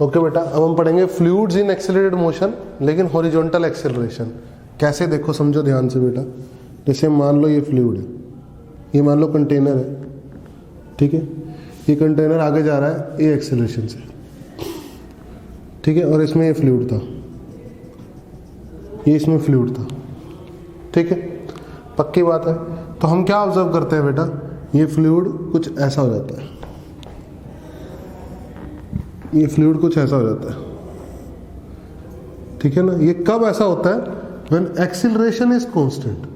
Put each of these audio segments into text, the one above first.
Okay बेटा, अब हम पढ़ेंगे फ्लूइड्स इन एक्सेलरेटेड मोशन लेकिन हॉरिजॉन्टल एक्सेलरेशन। कैसे, देखो समझो ध्यान से बेटा। जैसे मान लो ये फ्लूइड है, ये मान लो कंटेनर है, ठीक है, ये कंटेनर आगे जा रहा है ये एक्सेलरेशन से, ठीक है, और इसमें ये फ्लूइड था, ये इसमें फ्लूइड था, ठीक है, पक्की बात है। तो हम क्या ऑब्जर्व करते हैं बेटा, ये फ्लूइड कुछ ऐसा हो जाता है, ये फ्लूइड कुछ ऐसा हो जाता है, ठीक है ना। ये कब ऐसा होता है, व्हेन एक्सीलरेशन इज कांस्टेंट।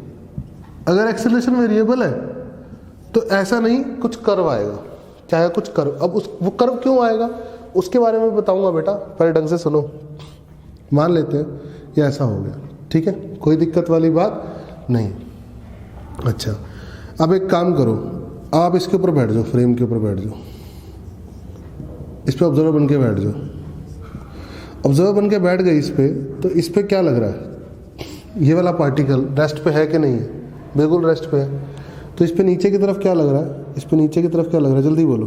अगर एक्सीलरेशन वेरिएबल है तो ऐसा नहीं, कुछ कर्व आएगा, चाहे कुछ कर्व। अब वो कर्व क्यों आएगा उसके बारे में बताऊंगा बेटा, पहले ढंग से सुनो। मान लेते हैं ये ऐसा हो गया, ठीक है, कोई दिक्कत वाली बात नहीं। अच्छा, अब एक काम करो, आप इसके ऊपर बैठ जाओ, फ्रेम के ऊपर बैठ जाओ, इस पे ऑब्जर्वर बन के बैठ जाओ। ऑब्जर्वर बन के बैठ गए इस पे, तो इस पे क्या लग रहा है, ये वाला पार्टिकल रेस्ट पे है कि नहीं है, बिल्कुल रेस्ट पे है। तो इस पे नीचे की तरफ क्या लग रहा है, इस पे नीचे की तरफ क्या लग रहा है, जल्दी बोलो,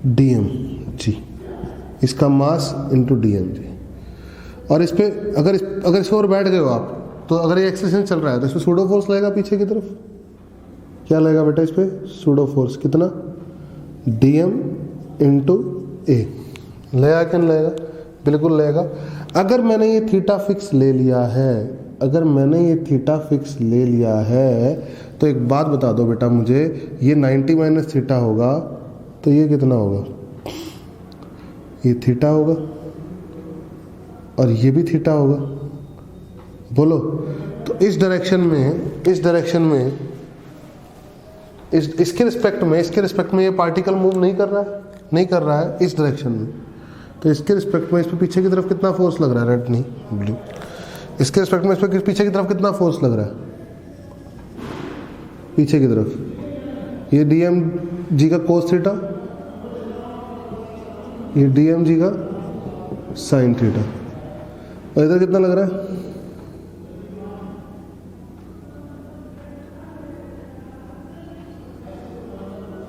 dm जी, इसका मास इंटू dm जी। और इस पे अगर इस पर बैठ गए हो आप, तो अगर ये एक्सेलरेशन चल रहा है तो इस पे सूडो फोर्स लगेगा पीछे की तरफ। क्या लगेगा बेटा इस पे, सूडो फोर्स, कितना, dm इंटू a। लगेगा कि नहीं लगेगा, बिल्कुल लगेगा। अगर मैंने ये थीटा फिक्स ले लिया है, अगर मैंने ये थीटा फिक्स ले लिया है, तो एक बात बता दो बेटा मुझे, ये 90 माइनस थीटा होगा तो ये कितना होगा, ये थीटा होगा और ये भी थीटा होगा, बोलो। तो इस डायरेक्शन में इसके रिस्पेक्ट में ये पार्टिकल मूव नहीं कर रहा है इस डायरेक्शन में। तो इसके रिस्पेक्ट में इस पे पीछे की तरफ कितना फोर्स लग रहा है, रेड नहीं ब्लू, इसके रिस्पेक्ट में इस पे पीछे की तरफ कितना फोर्स लग रहा है, पीछे की तरफ, ये dm जी का कोस थीटा, ये dm जी का साइन थीटा, और इधर कितना लग रहा है,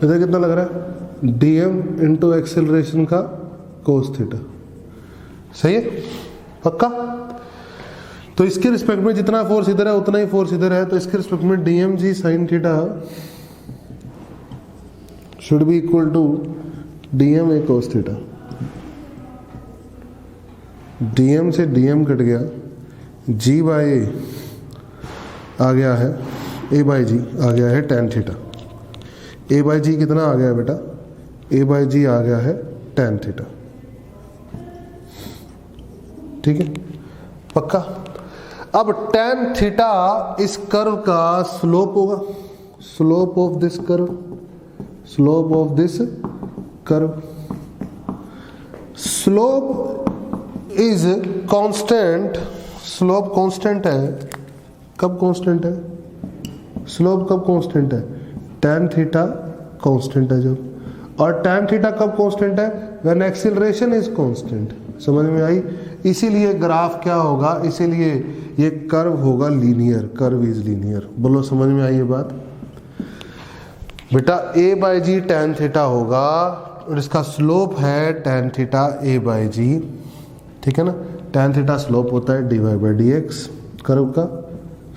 इधर कितना लग रहा है, dm इंटू एक्सेलरेशन का कोस थीटा। सही है, पक्का। तो इसके रिस्पेक्ट में जितना फोर्स इधर है उतना ही फोर्स इधर है, तो इसके रिस्पेक्ट में dm g sine theta should be equal to dm a cos theta. dm से dm कट गया, g बाय a आ गया है, a बाय g आ गया है tan theta. a by g कितना आ गया बेटा, a बाय जी आ गया है tan थीटा, ठीक है, पक्का। अब tan थीटा इस कर्व का स्लोप होगा, slope of this curve, slope is constant, slope constant है। कब कांस्टेंट है, स्लोप कब कांस्टेंट है, tan थीटा कांस्टेंट है जब। और tan थीटा कब कांस्टेंट है, व्हेन एक्सीलरेशन इज कांस्टेंट। समझ में आई। इसीलिए ग्राफ क्या होगा, इसीलिए ये कर्व होगा लीनियर, कर्व इज लीनियर। बोलो समझ में आई ये बात बेटा। a by g tan theta होगा और इसका स्लोप है tan theta a by g, ठीक है ना। tan थीटा स्लोप होता है dy बाय dx, कर्व का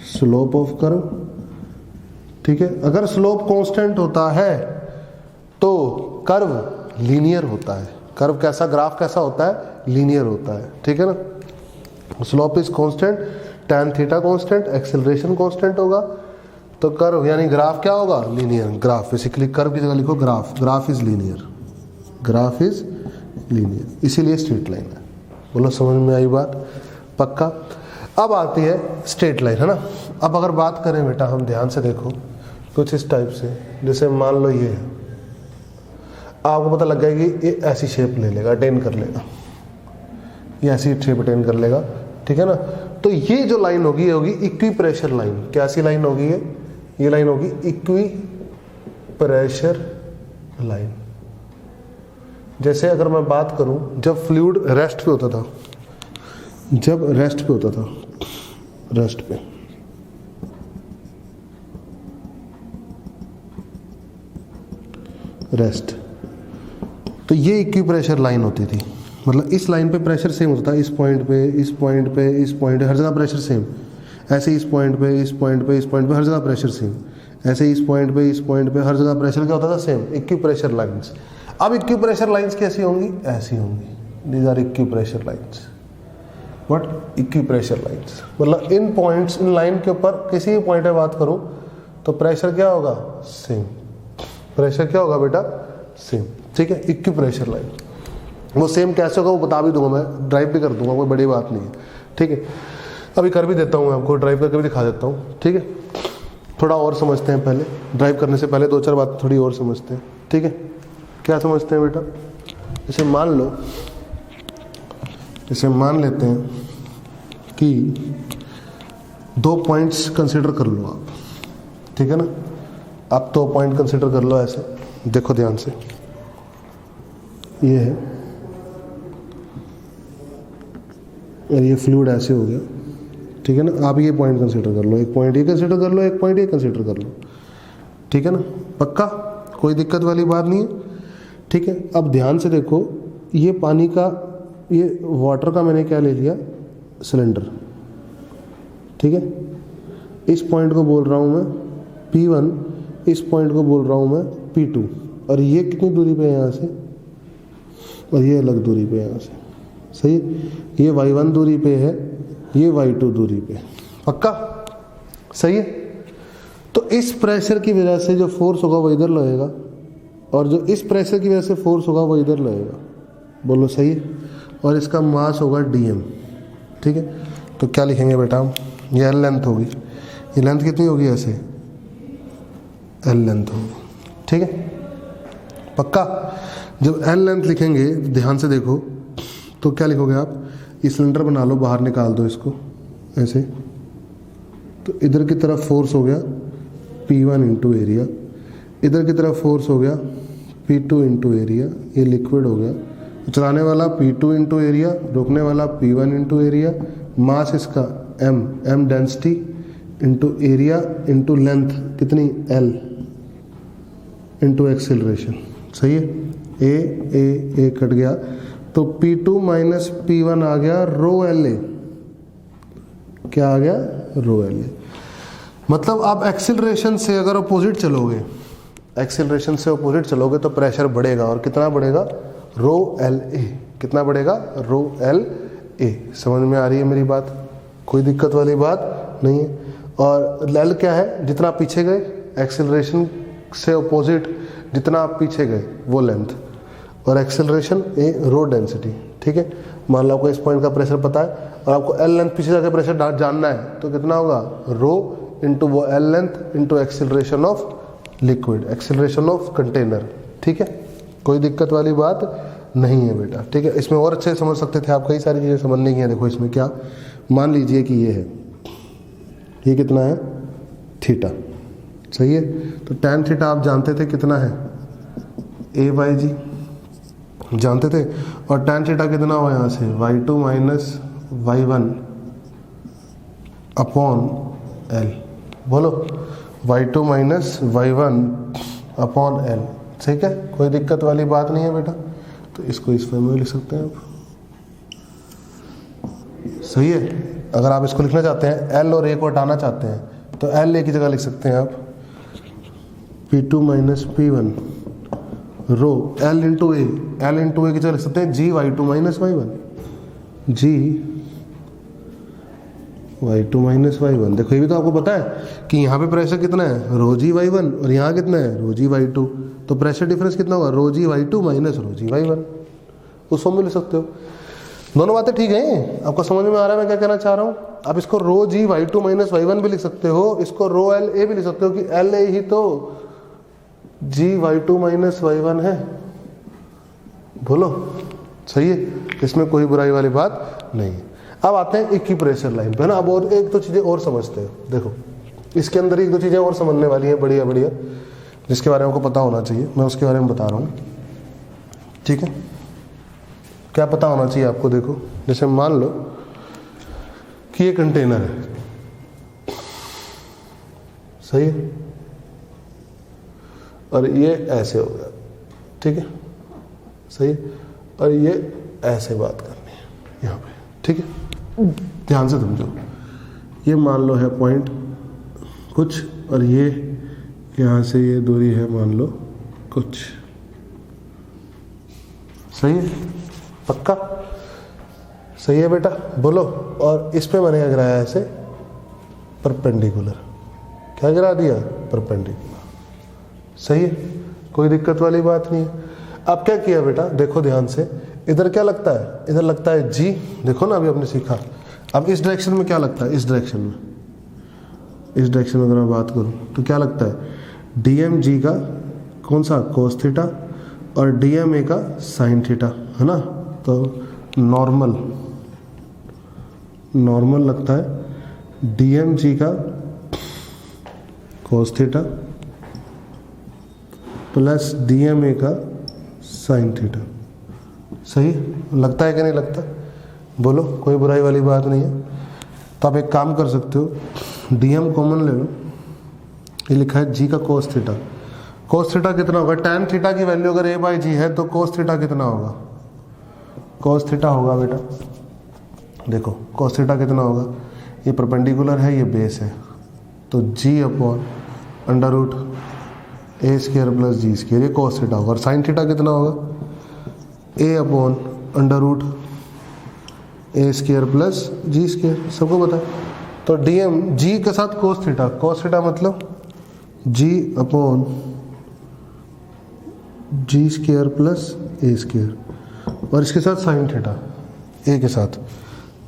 स्लोप ऑफ कर्व, ठीक है। अगर स्लोप कांस्टेंट होता है तो कर्व लीनियर होता है। कर्व कैसा, ग्राफ कैसा होता है, लीनियर होता है, ठीक है ना। Slope is constant, tan theta constant, acceleration constant होगा, तो कर्व यानी ग्राफ क्या होगा, लीनियर। ग्राफ बेसिकली कर्व की जगह लिखो graph, graph is linear, graph is linear, इसीलिए स्ट्रेट लाइन है। बोलो समझ में आई बात, पक्का। अब आती है स्ट्रेट लाइन, है ना। अब अगर बात करें बेटा हम, ध्यान से देखो, कुछ इस टाइप से, जैसे मान लो ये है, आपको पता लग गया कि ये ऐसी शेप ले लेगा, अटेन कर लेगा, ये ऐसी शेप अटेन कर लेगा, ठीक है ना। तो ये जो लाइन होगी, ये होगी इक्वी प्रेशर लाइन। कैसी लाइन होगी ये लाइन होगी इक्वी प्रेशर लाइन। जैसे अगर मैं बात करूं, जब फ्लूइड रेस्ट पे होता था, जब रेस्ट पे होता था, रेस्ट पे, रेस्ट, तो तो ये इक्विप्रेशर लाइन होती थी, मतलब इस लाइन पे प्रेशर सेम होता था, इस पॉइंट पे, इस पॉइंट पे, इस पॉइंट पे, हर जगह प्रेशर सेम। ऐसे इस पॉइंट पे, इस पॉइंट पे, इस पॉइंट पे, हर जगह प्रेशर सेम। ऐसे इस पॉइंट पे, इस पॉइंट पे, हर जगह प्रेशर क्या होता था, सेम। इक्विप्रेशर लाइंस। अब इक्विप्रेशर लाइंस कैसी होंगी, ऐसी होंगी। These are equipressure lines. What, equipressure lines, मतलब इन पॉइंट्स, इन लाइन के ऊपर किसी भी पॉइंट पे बात करूं तो प्रेशर क्या होगा, सेम। प्रेशर क्या होगा बेटा, सेम। ठीक है, इक्विप्रेशर लाइन। वो सेम कैसे होगा वो बता भी दूंगा, मैं ड्राइव भी कर दूंगा, कोई बड़ी बात नहीं है। ठीक है, अभी कर भी देता हूँ, मैं आपको ड्राइव करके भी दिखा देता हूँ। ठीक है, थोड़ा और समझते हैं पहले, ड्राइव करने से पहले 2-4 बात थोड़ी और समझते हैं। ठीक है, क्या समझते हैं बेटा, जैसे मान लो, जैसे मान लेते हैं कि 2 पॉइंट्स कंसिडर कर लो आप। ठीक है ना, आप 2 पॉइंट कंसिडर कर लो ऐसे, देखो ध्यान से, ये है और ये फ्लूइड ऐसे हो गया। ठीक है ना, आप ये पॉइंट कंसिडर कर लो, एक पॉइंट ये कंसिडर कर लो, एक पॉइंट ये कंसिडर कर लो। ठीक है ना, पक्का, कोई दिक्कत वाली बात नहीं है। ठीक है, अब ध्यान से देखो, ये पानी का, ये वाटर का मैंने क्या ले लिया, सिलेंडर। ठीक है, इस पॉइंट को बोल रहा हूँ मैं P1, इस पॉइंट को बोल रहा हूँ मैं P2, और ये कितनी दूरी पे है यहाँ से, और ये अलग दूरी पे है यहाँ से। सही है, ये y1 दूरी पे है, ये y2 दूरी पे। पक्का, सही है। तो इस प्रेशर की वजह से जो फोर्स होगा वो इधर लगेगा, और जो इस प्रेशर की वजह से फोर्स होगा वो इधर लगेगा। बोलो सही है, और इसका मास होगा dm। ठीक है, तो क्या लिखेंगे बेटा हम, ये l लेंथ होगी, ये लेंथ कितनी होगी, ऐसे l लेंथ होगी। ठीक है, पक्का। जब l लेंथ लिखेंगे, ध्यान से देखो, तो क्या लिखोगे आप, ये सिलेंडर बना लो, बाहर निकाल दो इसको ऐसे, तो इधर की तरफ फोर्स हो गया P1 इंटू एरिया, इधर की तरफ फोर्स हो गया P2 इंटू एरिया, ये लिक्विड हो गया। तो चलाने वाला P2 इंटू एरिया, रोकने वाला P1 इंटू एरिया, मास इसका m density into area into length कितनी, l इंटू एक्सेलरेशन। सही है, ए कट गया, तो P2 माइनस P1 आ गया रो LA। क्या आ गया, रो LA। मतलब आप एक्सेलरेशन से अगर अपोजिट चलोगे, एक्सेलरेशन से अपोजिट चलोगे तो प्रेशर बढ़ेगा, और कितना बढ़ेगा, रो LA। कितना बढ़ेगा, रो LA। समझ में आ रही है मेरी बात, कोई दिक्कत वाली बात नहीं है। और L क्या है, जितना आप पीछे गए, एक्सेलरेशन से अपोजिट जितना आप पीछे गए वो लेंथ, और एक्सेलरेशन ए रो डेंसिटी। ठीक है, मान लो आपको इस पॉइंट का प्रेशर पता है, और आपको L लेंथ पीछे जाकर प्रेशर जानना है, तो कितना होगा, रो इंटू वो L length into acceleration of liquid, acceleration of container. ठीक है, कोई दिक्कत वाली बात नहीं है बेटा। ठीक है, इसमें और अच्छे समझ सकते थे आप, कई सारी चीज़ें समझने की हैं। देखो इसमें क्या, मान लीजिए कि ये है, ये कितना है, थीटा। सही है, तो tan थीटा आप जानते थे कितना है, a/g जानते थे, और tan थीटा कितना हुआ यहाँ से, y2 minus y1 upon l। बोलो, y2 minus y1 upon l। ठीक है, कोई दिक्कत वाली बात नहीं है बेटा। तो इसको इस फॉर्म में लिख सकते हैं आप। सही है, अगर आप इसको लिखना चाहते हैं, l और a को हटाना चाहते हैं, तो l a की जगह लिख सकते हैं आप P2 माइनस P1 रो L इंटू ए, L इंटू ए की जगह लिख सकते हैं G y2 minus y1, G y2 minus y1। देखो ये भी तो आपको पता है कि यहाँ पे प्रेशर कितना है, रो G y1, और यहाँ कितना है, रो G y2। तो प्रेशर डिफरेंस कितना होगा, रो G y2 minus rho G y1। उस फॉर्म में लिख सकते हो। दोनों बातें ठीक है, आपको समझ में आ रहा है मैं क्या कहना चाह रहा हूँ। आप इसको रो G y2 माइनस y1 भी लिख सकते हो, इसको रो L A भी लिख सकते हो कि L A ही तो G y2 माइनस y1 है। बोलो सही है, इसमें कोई बुराई वाली बात नहीं है। अब आते हैं इक्विप्रेशर लाइन पे, है ना। अब और एक दो चीजें और समझते हैं। देखो इसके अंदर एक दो चीजें और समझने वाली है, बढ़िया बढ़िया, जिसके बारे में आपको पता होना चाहिए, मैं उसके बारे में बता रहा हूँ। ठीक है, क्या पता होना चाहिए आपको। देखो जैसे मान लो कि ये कंटेनर है, सही है, और ये ऐसे हो गया, ठीक है। सही है, और ये ऐसे बात करनी है यहाँ पे, ठीक है। ध्यान से समझो, ये मान लो है पॉइंट कुछ, और ये यहाँ से ये दूरी है मान लो कुछ, सही है, पक्का सही है बेटा, बोलो। और इस पे मैंने क्या गिराया ऐसे परपेंडिकुलर, क्या गिरा दिया परपेंडिकुलर, सही है, कोई दिक्कत वाली बात नहीं है। अब क्या किया बेटा, देखो ध्यान से, इधर क्या लगता है, इधर लगता है जी, देखो ना अभी आपने सीखा। अब इस डायरेक्शन में क्या लगता है, इस डायरेक्शन में, इस डायरेक्शन में अगर मैं बात करूं तो क्या लगता है, डी एम जी का कौन सा कोस थीटा और डी एम ए का साइन थीटा, है ना। तो नॉर्मल लगता है डी एम जी का cos theta plus d M a का साइन थीटा, सही लगता है कि नहीं लगता, बोलो, कोई बुराई वाली बात नहीं है। तो आप एक काम कर सकते हो, डी एम कॉमन ले लो, ये लिखा है जी का कोस थीटा। कोस थीटा कितना होगा, टैन थीटा की वैल्यू अगर ए बाई जी है तो कोस थीटा कितना होगा, कोस थीटा होगा बेटा, देखो कोस थीटा कितना होगा, ये परपेंडिकुलर है, ये बेस है, तो जी अपॉन अंडर रूट ए स्क्वायर प्लस जी स्क्वायर, ये कोस थीटा होगा। और साइन थीटा कितना होगा, ए अपॉन अंडर रूट ए स्क्वायर प्लस जी स्क्वायर, सबको पता है। तो डी एम जी के साथ कोस थीटा मतलब जी upon ji square plus a square, और इसके साथ साइन थीटा ए के साथ,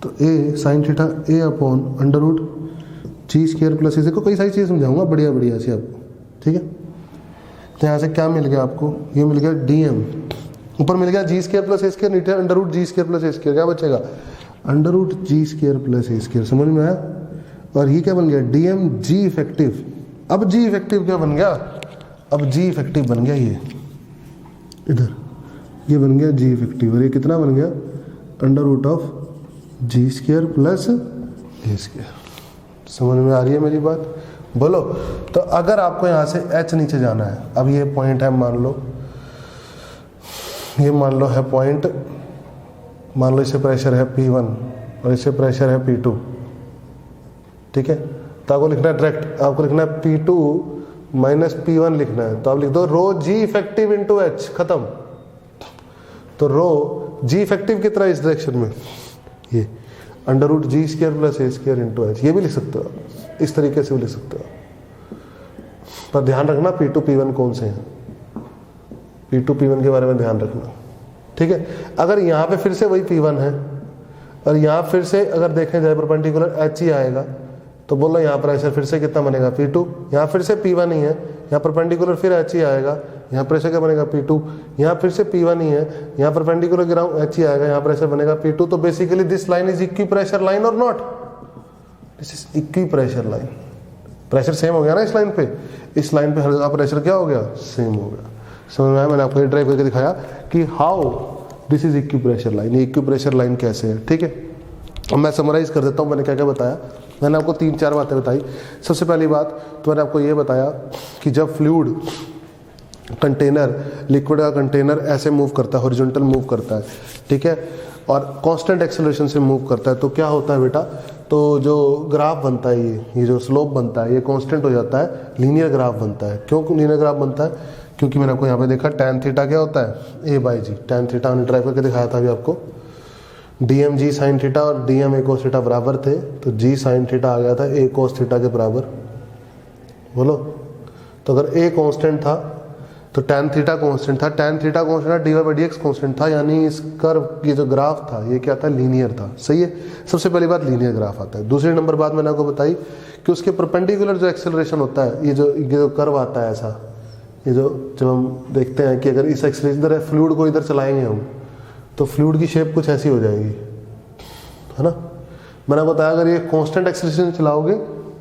तो ए साइन थीटा ए अपॉन अंडर रूट जी स्क्वायर प्लस, इसे को कई सारी चीज़ समझाऊंगा बढ़िया बढ़िया से आपको, ठीक है। तो यहाँ से क्या मिल गया आपको, ये मिल गया डी एम, ऊपर मिल गया जी स्क्वायर प्लस ए स्क्वायर, नीचे under root ji square plus a square, क्या बचेगा under root ji square plus a square, समझ में आया। और ये क्या बन गया, डी एम जी इफेक्टिव। अब जी इफेक्टिव क्या बन गया, अब जी इफेक्टिव बन गया, ये इधर ये बन गया जी इफेक्टिव, और ये कितना बन गया under root of g square plus a square, समझ में आ रही है मेरी बात, बोलो। तो अगर आपको यहाँ से एच नीचे जाना है, अब ये पॉइंट है, मान लो ये मान लो है पॉइंट, मान लो इसे प्रेशर है P1 और इसे प्रेशर है P2, ठीक है। तो आपको लिखना है डायरेक्ट, आपको लिखना है P2 माइनस P1 लिखना है, तो आप लिख दो रो जी इफेक्टिव इंटू एच, खत्म। तो रो जी इफेक्टिव कितना है इस डायरेक्शन में, ये under root ji square plus a square into H, ये भी लिख सकते हो, इस तरीके से भी लिख सकते हो, पर ध्यान रखना P2 P1 कौन से हैं, P2 P1 के बारे में ध्यान रखना, ठीक है। अगर यहाँ पे फिर से वही P1 है और यहाँ फिर से अगर देखें जाए परपेंडिकुलर H ही आएगा, तो बोलो यहाँ प्रेशर फिर से कितना बनेगा P2, यहाँ फिर से P1 ही है, यहाँ परपेंडिकुलर फिर H ही आएगा, यहाँ प्रेशर क्या बनेगा P2, यहाँ फिर से P1 ही है, यहाँ परपेंडिकुलर गिराऊं H ही आएगा, यहाँ प्रेशर बनेगा P2। तो basically this line is equipressure line और not, this is equipressure line, pressure same हो गया ना इस लाइन पे, इस लाइन पे हर जगह प्रेशर क्या हो गया, सेम हो गया, समझ में आया। मैंने आपको ये ड्राइव करके दिखाया कि how this is equipressure line, ये इक्वी प्रेशर लाइन कैसे है, ठीक है। अब मैं समराइज कर देता हूँ मैंने क्या क्या बताया। मैंने आपको 3-4 बातें बताई। सबसे पहली बात तो मैंने आपको ये बताया कि जब फ्लूइड कंटेनर, लिक्विड का कंटेनर ऐसे मूव करता है, हॉरिजॉन्टल मूव करता है, ठीक है, और कांस्टेंट एक्सेलरेशन से मूव करता है, तो क्या होता है बेटा, तो जो ग्राफ बनता है, ये जो स्लोप बनता है, ये कांस्टेंट हो जाता है, लीनियर ग्राफ बनता है। क्यों लीनियर ग्राफ बनता है, क्योंकि मैंने आपको यहाँ पे देखा टैन थीटा क्या होता है, A by G, tan theta हमने ड्राइव करके दिखाया था अभी आपको, D M G sine theta और D M A cos theta बराबर थे, तो जी साइन थीटा आ गया था ए कोस थीटा के बराबर, बोलो। तो अगर ए कांस्टेंट था तो टैन थीटा कांस्टेंट था, टैन थीटा कांस्टेंट था, d y by d x constant था, यानी इस कर्व ये जो ग्राफ था ये क्या था, लीनियर था, सही है। सबसे पहली बात लीनियर ग्राफ आता है। दूसरी नंबर बात मैंने आपको बताई कि उसके परपेंडिकुलर जो एक्सेलरेशन होता है, ये जो कर्व आता है ऐसा, ये जो जब हम देखते हैं कि अगर इस एक्सेलरेशन इधर फ्लूइड को इधर चलाएंगे हम, तो फ्लूइड की शेप कुछ ऐसी हो जाएगी, है ना। मैंने बताया अगर ये कांस्टेंट एक्सेलरेशन चलाओगे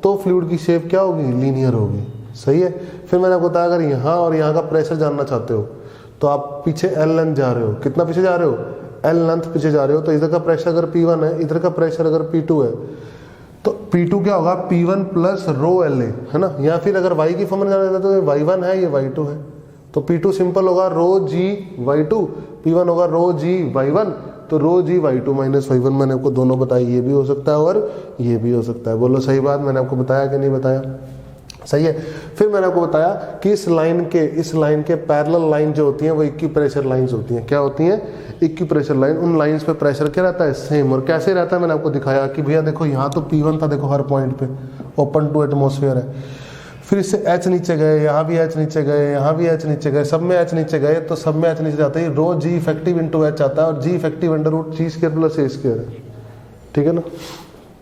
तो फ्लूइड की शेप क्या होगी, लीनियर होगी, सही है। फिर मैंने आपको बताया अगर यहाँ और यहाँ का प्रेशर जानना चाहते हो तो आप पीछे एल लेंथ जा रहे हो, कितना पीछे जा रहे हो, एल लेंथ पीछे जा रहे हो, तो इधर का प्रेशर अगर P1 है, इधर का प्रेशर अगर P2 है, तो P2 क्या होगा, P1 plus rho L A, है ना। या फिर अगर y की फॉर्मूला जाना चाहते हो तो y1 है, ये y2 है, तो P2 सिंपल होगा रो जी y2, P1 होगा रो जी y1, तो रो जी y2 माइनस y1 मैंने आपको दोनों बताई, ये भी हो सकता है और ये भी हो सकता है। बोलो सही बात मैंने आपको बताया कि नहीं बताया? सही है। फिर मैंने आपको बताया कि इस लाइन के पैरेलल लाइन जो होती हैं वो इक्विप्रेशर लाइंस होती हैं। क्या होती हैं? इक्विप्रेशर लाइन। उन लाइंस पे प्रेशर क्या रहता है? सेम। और कैसे रहता है मैंने आपको दिखाया कि भैया देखो यहाँ तो P1 था, देखो हर पॉइंट पे ओपन टू एटमॉस्फेयर है, फिर इससे H नीचे गए, यहाँ भी H नीचे गए, यहाँ भी H नीचे गए, सब में H नीचे गए, तो सब में H नीचे जाता है, रो जी इफेक्टिव इंटू H आता है और जी effective under root ji square plus a square है। ठीक है ना?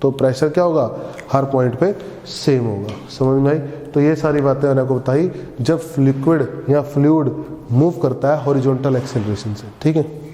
तो प्रेशर क्या होगा? हर पॉइंट पे सेम होगा। समझ में आई? तो ये सारी बातें मैंने आपको बताई जब लिक्विड या फ्लूइड मूव करता है हॉरिजॉन्टल एक्सेलरेशन से। ठीक है।